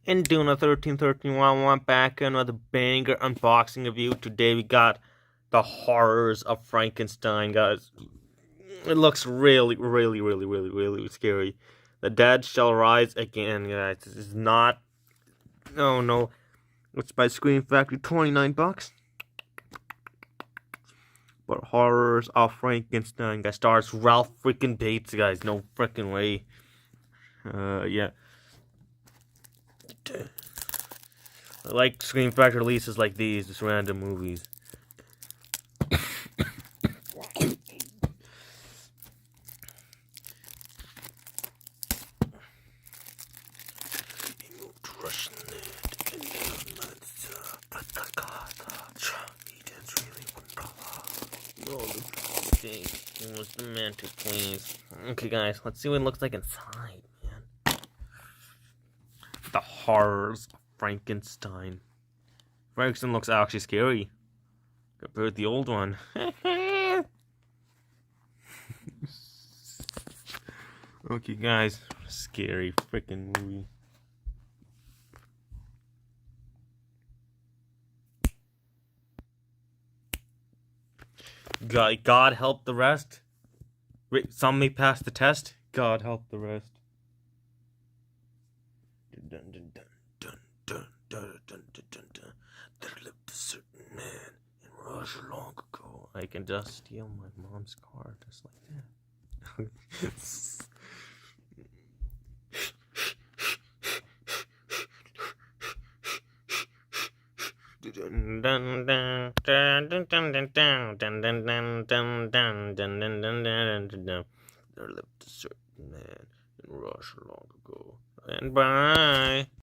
And doing a 13-13-1-1 back in with a banger unboxing review. Today we got the horrors of Frankenstein, guys. It looks really scary. The dead shall rise again, guys. This is not. Oh no. It's by Scream Factory, $29. But horrors of Frankenstein, guys. Stars Ralph freaking Bates, guys. No freaking way. Yeah. I like Scream Factory releases like these, just random movies. Was meant to, please. Okay, guys, let's see what it looks like inside, man. The horrors of Frankenstein. Frankenstein looks actually scary compared to the old one. Okay, guys, scary freaking movie. God help the rest. Some may pass the test. God help the rest. There lived a certain man in Russia long ago. I can just steal my mom's car just like that. There lived a certain man in Russia long ago. And bye.